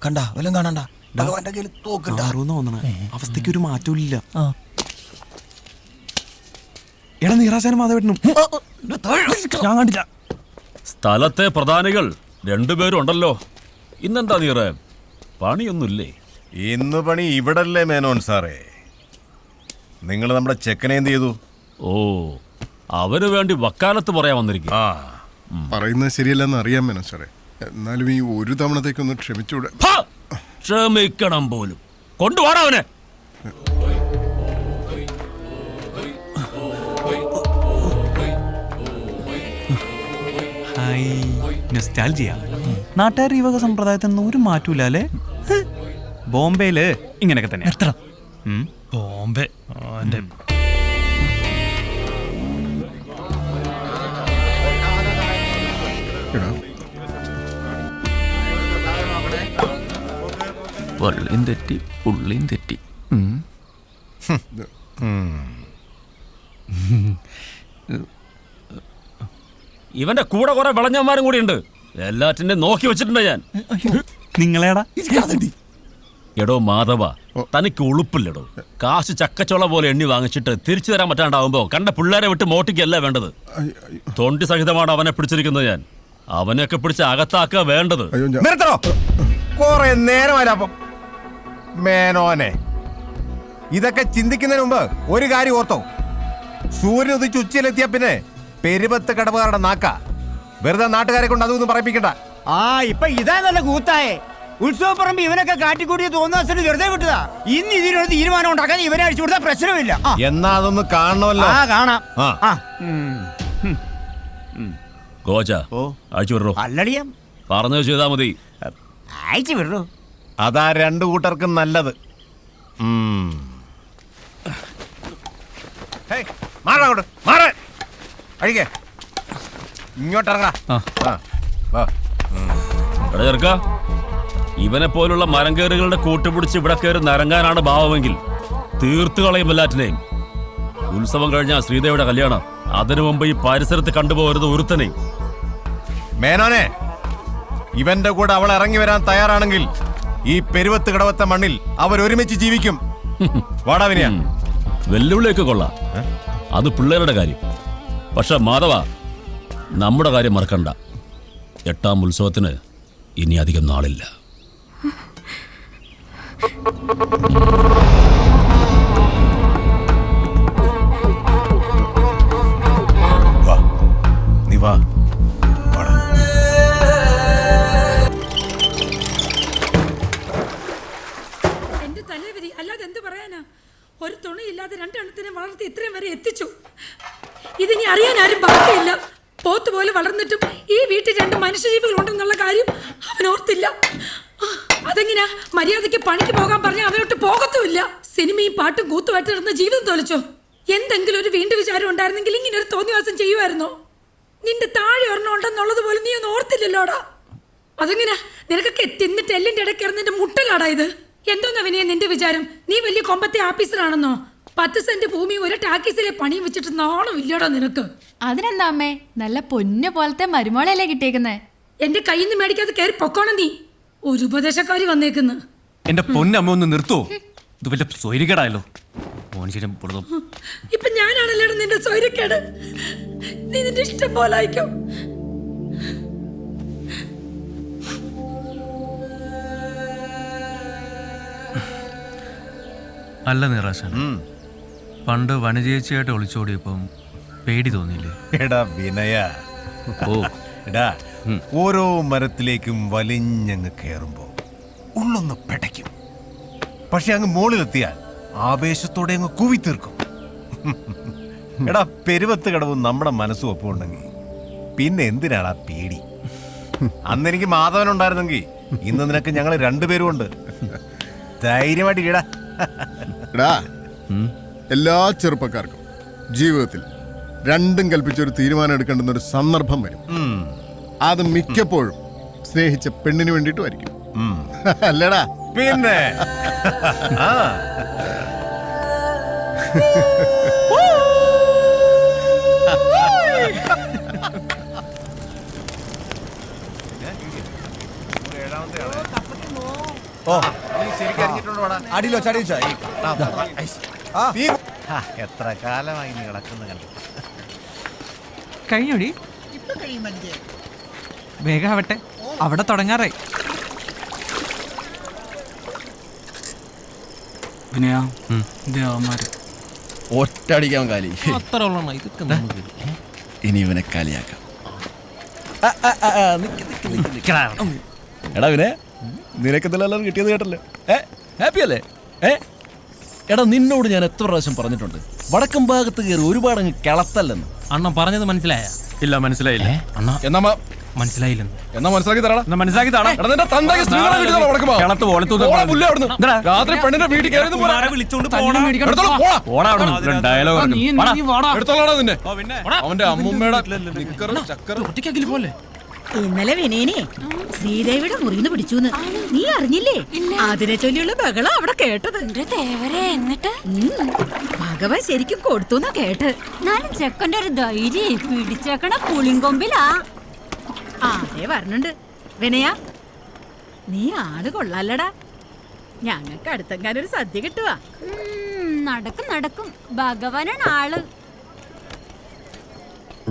കണ്ട വല്ലതും കാണണ്ട. ഭഗവാന്റെ കയ്യിൽ തോക്കണ്ട. അവസ്ഥയ്ക്ക് ഒരു മാറ്റവും ഇല്ല. എടാ നീറാശാനും മാധവേട്ടനും ഞാൻ കണ്ടില്ല. സ്ഥലത്തെ പ്രധാനികൾ രണ്ടുപേരും ഉണ്ടല്ലോ. ഇന്നെന്താ നീറേ, പണിയൊന്നുമില്ലേ? ഇന്ന് പണി ഇവിടല്ലേ മേനോൻ സാറേ? നിങ്ങൾ നമ്മുടെ ചെക്കനെ എന്ത് ചെയ്തു? ഓ, അവന് വേണ്ടി വക്കാലത്ത് പറയാൻ വന്നിരിക്കും. പറയുന്നത് ശരിയല്ലെന്ന് അറിയാൻ മേനോൻ സാറേ. എന്നാലും ഈ ഒരു തവണത്തേക്കൊന്ന് ക്ഷമിച്ചൂടെ? ക്ഷമിക്കണം പോലും. കൊണ്ടുപോടാ അവനെ. നാട്ടുകാർ ഈ വക സമ്പ്രദായത്തിൽ ഒരു മാറ്റൂല അല്ലേ? ബോംബെയില് ഇങ്ങനെയൊക്കെ തന്നെ. ബോംബെ വള്ളിയും തെറ്റി പുള്ളിയും തെറ്റി. ഇവന്റെ കൂടെ കുറെ വിളഞ്ഞന്മാരും കൂടി ഉണ്ട്. എല്ലാറ്റിന്റെ നോക്കി വെച്ചിട്ടുണ്ട് ഞാൻ. നിങ്ങളേടാ? എടോ മാധവ, തനിക്ക് ഉളുപ്പില്ലടോ. കാശ് ചക്കച്ചോള പോലെ എണ്ണി വാങ്ങിച്ചിട്ട് തിരിച്ചു തരാൻ പറ്റാണ്ടാവുമ്പോ കണ്ട പിള്ളേരെ വിട്ട് മോട്ടിക്കല്ല വേണ്ടത്. തൊണ്ടി സഹിതമാണ് അവനെ പിടിച്ചിരിക്കുന്നത് ഞാൻ. അവനെയൊക്കെ പിടിച്ച് അകത്താക്കുക വേണ്ടത്. നിർത്തണോ? കുറെ നേരമല്ല മേനോനെ. ഇതൊക്കെ ചിന്തിക്കുന്നതിന് മുമ്പ് ഒരു കാര്യം ഓർത്തോ. സൂര്യൻ ഉദിച്ച് ഉച്ചയിലെത്തിയ പിന്നെ പെരുപത്ത് കടവുകാരുടെ നാക്ക. വെറുതെ നാട്ടുകാരെ കൊണ്ട് അതൊന്നും പറയിപ്പിക്കണ്ട. ഇപ്പൊ ഇതാ നല്ല കൂത്തായേ. ഉത്സവപ്പറമ്പ് ഇവനൊക്കെ കാട്ടിക്കൂട്ടിയ തോന്നുന്ന വെറുതെ വിട്ടതാ. ഇന്ന് ഇതിനൊരു തീരുമാനം ഉണ്ടാക്കാൻ ഇവനെ അടിച്ചു കൊടുത്താൽ പ്രശ്നമില്ല. എന്നാ അതൊന്ന് കാണണമല്ലോ. കാണാം. ഗോച അയച്ചു വിടറോ. അല്ലടിയം പറഞ്ഞത് ചെയ്താ മതി. അയച്ചു വിടറോ. അതാ രണ്ടു കൂട്ടർക്കും നല്ലത്. ഇങ്ങോട്ടിറങ്ങാ. ചെറുക്ക, ഇവനെ പോലുള്ള മരംകേറുകളുടെ കൂട്ടുപിടിച്ച് ഇവിടെ കയറി നരങ്ങാനാണ് ഭാവമെങ്കിൽ തീർത്തു കളയും എല്ലാറ്റിനെയും. ഉത്സവം കഴിഞ്ഞ ശ്രീദേവിയുടെ കല്യാണം. അതിനു മുമ്പ് ഈ പരിസരത്ത് കണ്ടുപോകരുത് ഒരുത്തനെയും. മേനോനെ, ഇവന്റെ കൂടെ അവൾ ഇറങ്ങി വരാൻ തയ്യാറാണെങ്കിൽ ഈ പെരുവത്ത് കടവത്തെ മണ്ണിൽ അവരൊരുമിച്ച് ജീവിക്കും. വാടാവിനിയ. വെല്ലുവിളിയൊക്കെ കൊള്ളാം, അത് പിള്ളേരുടെ കാര്യം. പക്ഷെ മാധവ, നമ്മുടെ കാര്യം മറക്കണ്ട. 8ാം ഉത്സവത്തിന് ഇനി അധികം നാളില്ല. നീ വാ. എന്റെ തലവിധി, അല്ലാതെ എന്ത് പറയാനാ? ഒരു തുണിയില്ലാതെ 2 എണ്ണത്തിനെ വളർത്തി ഇത്രയും വരെ എത്തിച്ചു. ഇതിനി അറിയാൻ ആരും ബാക്കിയില്ല. പോത്തുപോലെ വളർന്നിട്ടും ഈ വീട്ടിൽ 2 മനുഷ്യജീവികൾ ഉണ്ടെന്നുള്ള കാര്യം അവൻ ഓർത്തില്ല. അതെങ്ങനെയാ? മര്യാദയ്ക്ക് പണിക്ക് പോകാൻ പറഞ്ഞാൽ അവനോട്ട് പോകത്തുമില്ല. സിനിമയും പാട്ടും കൂത്തുമായിട്ട് നടന്ന ജീവിതം തോലിച്ചോ? എന്തെങ്കിലും ഒരു വീണ്ടും വിചാരം ഉണ്ടായിരുന്നെങ്കിൽ ഇങ്ങനെ ഒരു തോന്നിവാസം ചെയ്യുമായിരുന്നോ? നിന്റെ താഴെ ഒരെണ്ണം ഉണ്ടെന്നുള്ളത് പോലെ നീ ഒന്നും ഓർത്തില്ലല്ലോടാ. അതെങ്ങനെയാ? നിനക്കൊക്കെ തിന്നിട്ട് എല്ലിന്റെ ഇടയ്ക്ക് ഇറന്നിന്റെ മുട്ടലാടാ ഇത്. എന്തോന്നാ വിനയ നിന്റെ വിചാരം? നീ വലിയ കൊമ്പത്തെ ആഫീസറാണെന്നോ? 10 സെന്റ് ഭൂമി ഒരു ടാക്കീസിലെ പണിയും വെച്ചിട്ട് നാണം ഇല്ലടാ നിനക്ക്. അതിനെന്താ അമ്മേ, നല്ല പൊന്നു പോലത്തെ മരുമോളല്ലേ കിട്ടിയേക്കുന്നേ. എന്റെ കയ്യിൽ നിന്ന് മേടിക്കാതെ കയറി പൊക്കോണം നീ. ഒരു ഉപദേശക്കാരി വന്നേക്കുന്നു. എന്റെ പൊന്നമ്മ ഒന്ന് നിർത്തോ? ഇത് വല്ല സ്വൈരികേടായല്ലോ. ഇപ്പൊ ഞാനാണല്ലോ നിന്റെ സ്വൈരക്കേട്. നീ നിന്റെ ഇഷ്ടം പോലെ അയക്കും. അല്ല നിറാശൻ, പണ്ട് വനജേച്ചിയായിട്ട് ഒളിച്ചോടിയപ്പം പേടി തോന്നിയില്ലേ? എടാ വിനയ, എടാ ഓരോ മരത്തിലേക്കും വലിഞ്ഞങ്ങ് കയറുമ്പോ ഉള്ളൊന്ന് പെടയ്ക്കും. പക്ഷെ അങ്ങ് മുകളിലെത്തിയാൽ ആവേശത്തോടെ അങ്ങ് കൂവിത്തീർക്കും. എടാ പെരുവത്ത് കടവും നമ്മുടെ മനസ്സും ഒപ്പമുണ്ടെങ്കിൽ പിന്നെ എന്തിനാടാ പേടി? അന്ന് എനിക്ക് മാധവൻ ഉണ്ടായിരുന്നെങ്കിൽ ഇന്ന് നിനക്ക് ഞങ്ങൾ 2 പേരും ഉണ്ട്. ധൈര്യമായിട്ട് ഇടാ. എല്ലാ ചെറുപ്പക്കാർക്കും ജീവിതത്തിൽ രണ്ടും കൽപ്പിച്ചൊരു തീരുമാനം എടുക്കേണ്ടുന്ന ഒരു സന്ദർഭം വരും. അത് മിക്കപ്പോഴും സ്നേഹിച്ച പെണ്ണിന് വേണ്ടിയിട്ടുമായിരിക്കും. അല്ലടാ? പിന്നെ ഓ ശരിക്കും അറിഞ്ഞിട്ടുണ്ടോടാ? അടിയിലോ ചടിയിച്ചോ എത്ര കാലമായി നീ കിടക്കുന്നു കണ്ടു. കഴിഞ്ഞോടി വേഗം ആവട്ടെ, അവിടെ തുടങ്ങാറായി. വിനയാ ദേവന്മാര് ഒറ്റടിക്കാൻ കാലി. അത്ര ഉള്ളണ ഇതൊക്കെ ഇനി ഇവനെ കാലിയാക്കാം. എടാ വിനെ, നിനക്ക് ഇതെല്ലാം കിട്ടിയത് കേട്ടല്ലോ. ഹാപ്പി അല്ലേ? എടാ നിന്നോട് ഞാൻ എത്ര പ്രാവശ്യം പറഞ്ഞിട്ടുണ്ട്, വടക്കം ഭാഗത്ത് കയറി ഒരുപാട് അങ്ങ് കിളത്തല്ലെന്ന്. അണ്ണൻ പറഞ്ഞത് മനസ്സിലായ? ഇല്ല മനസ്സിലായില്ല അണ്ണാ. എന്നാ മനസ്സിലായില്ലെന്ന്. എന്നാ മനസ്സിലാക്കി തരാടാ. മനസ്സിലാക്കി താടാ. എടാ നിന്റെ തന്തയ്ക്ക് സ്ത്രീകളെ വീട്ടിൽ നിന്ന് വടക്കം ഭാഗം. കിളത്ത് പോലത്തൂന്ന് പോടാ പുല്ലേ അവിടുന്ന്. രാത്രി പെണ്ണിന്റെ വീട്ടിൽ കയറി വിളിച്ചോണ്ട് എടുത്തോളാടാ നിന്നെ. അവന്റെ അമ്മൂമ്മയുടെ നിക്കറും ചക്കറും. ഇന്നലെ വിനയനെ ശ്രീദേവിയുടെ മുറിന്ന് പിടിച്ചൂന്ന് നീ അറിഞ്ഞില്ലേ? അതിനെ ചൊല്ലിയുള്ള ബഹളം അവിടെ കേട്ടത്. എന്നിട്ട് ഭഗവാൻ ശരിക്കും കൊടുത്തുന്നാ കേട്ട്. നാലും ചെക്കൻ്റെ ഒരു ധൈര്യം പിടിച്ചേക്കണ പുളിങ്കൊമ്പിലാ. അതേ പറഞ്ഞുണ്ട്. വിനയ നീ ആള് കൊള്ളാലടാ. ഞങ്ങൾക്ക് അടുത്തെങ്ങാനൊരു സദ്യ കിട്ടുവാ. നടക്കും നടക്കും, ഭഗവാനാണ് ആള്.